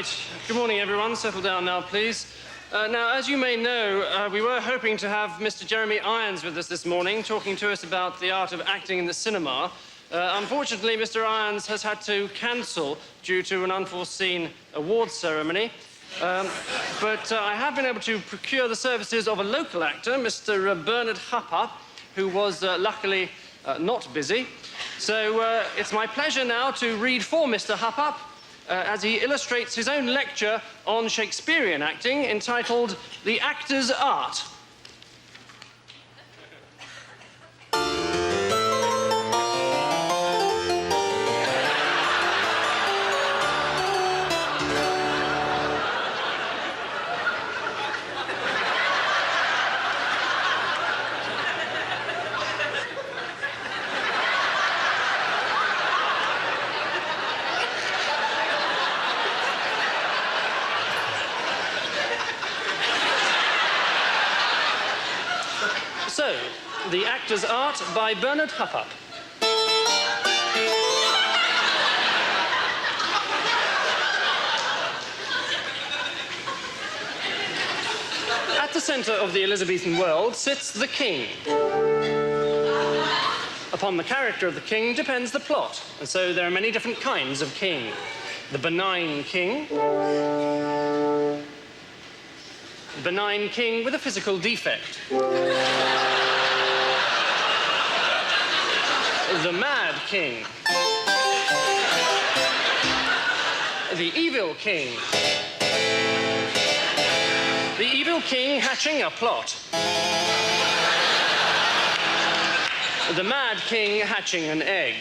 Right. Good morning, everyone. Settle down now, please. Now, as you may know, we were hoping to have Mr. Jeremy Irons with us this morning, talking to us about the art of acting in the cinema. Unfortunately, Mr. Irons has had to cancel due to an unforeseen awards ceremony. But I have been able to procure the services of a local actor, Mr. Bernard Huffer, who was luckily not busy. So it's my pleasure now to read for Mr. Huffer as he illustrates his own lecture on Shakespearean acting entitled The Actor's Art. So, The Actor's Art by Bernard Huffer. At the centre of the Elizabethan world sits the king. Upon the character of the king depends the plot, and so there are many different kinds of king. The benign king with a physical defect. The mad king. The evil king. The evil king hatching a plot. The mad king hatching an egg.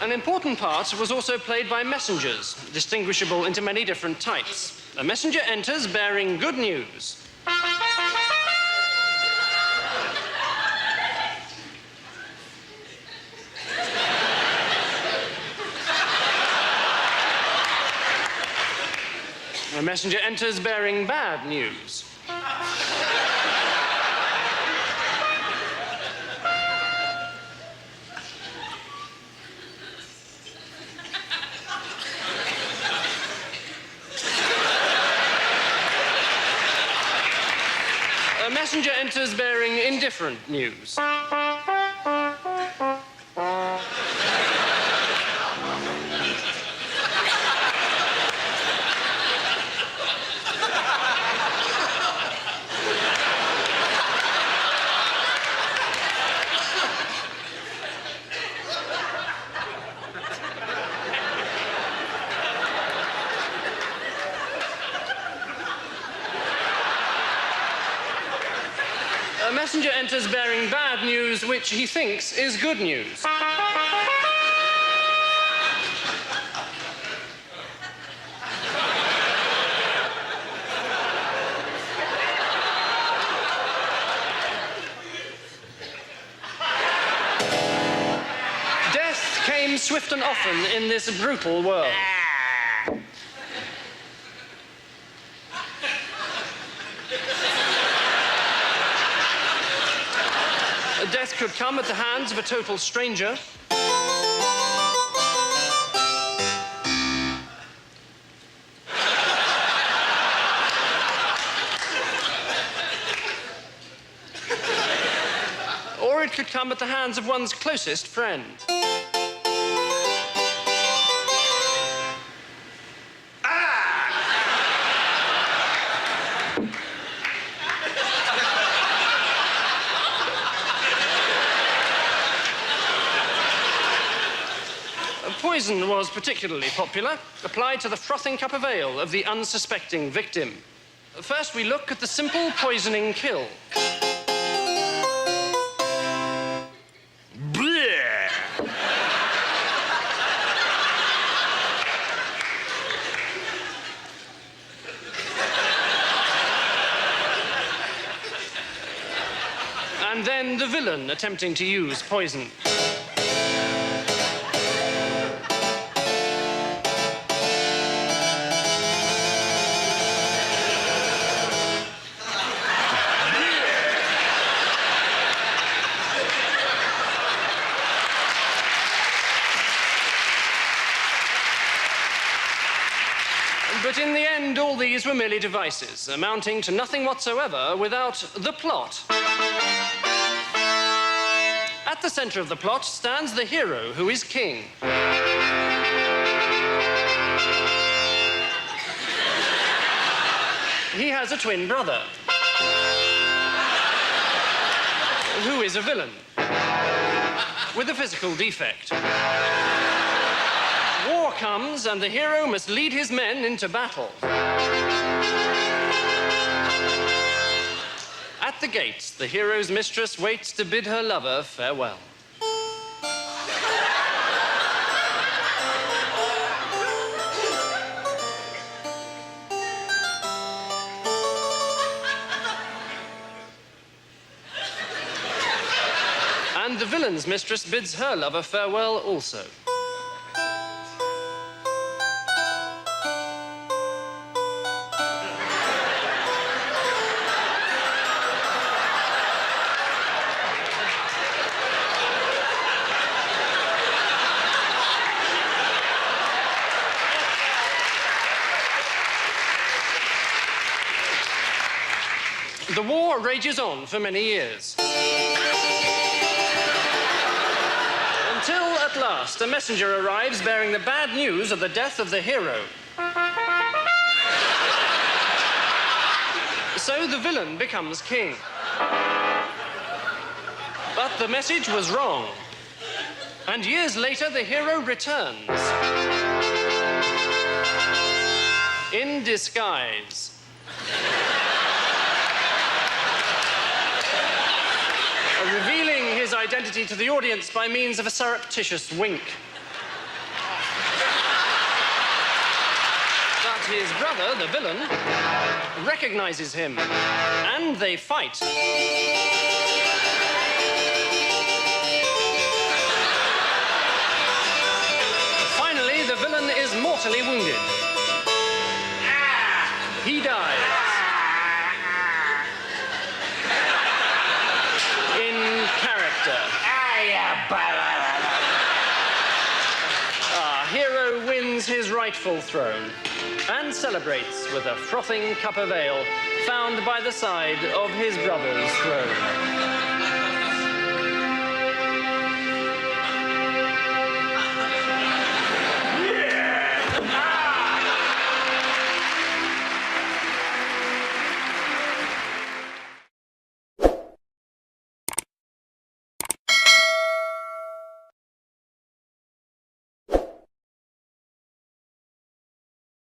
An important part was also played by messengers, distinguishable into many different types. A messenger enters bearing good news. A messenger enters bearing bad news. A messenger enters bearing indifferent news. A messenger enters bearing bad news, which he thinks is good news. Death came swift and often in this brutal world. Death could come at the hands of a total stranger. Or it could come at the hands of one's closest friend. Poison was particularly popular, applied to the frothing cup of ale of the unsuspecting victim. First, we look at the simple poisoning kill. Bleh. And then the villain attempting to use poison. But in the end, all these were merely devices, amounting to nothing whatsoever without the plot. At the centre of the plot stands the hero, who is king. He has a twin brother, who is a villain, with a physical defect. War comes, and the hero must lead his men into battle. At the gates, the hero's mistress waits to bid her lover farewell. And the villain's mistress bids her lover farewell also. The war rages on for many years. Until, at last, a messenger arrives bearing the bad news of the death of the hero. So the villain becomes king. But the message was wrong. And years later, the hero returns. In disguise. Revealing his identity to the audience by means of a surreptitious wink. But his brother, the villain, recognizes him, and they fight. Finally, the villain is mortally wounded. He dies. Our hero wins his rightful throne and celebrates with a frothing cup of ale found by the side of his brother's throne.